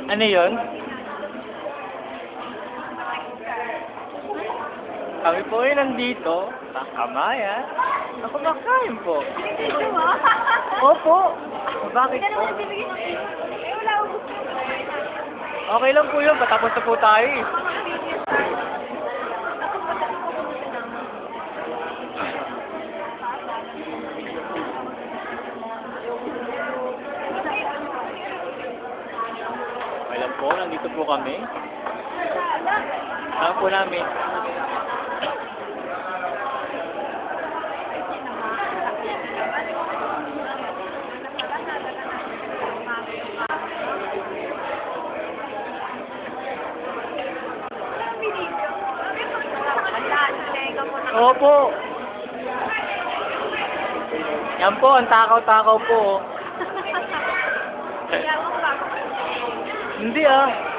Ano yun? Kami po ay nandito sa Kamayan. Ako makain po. Opo. Bakit po? Okay lang po yun. Patapos na po tayo eh. Okay lang po. Nandito po kami. Saan po namin? Opo. Yan po, ang takaw-takaw po. Hindi ah.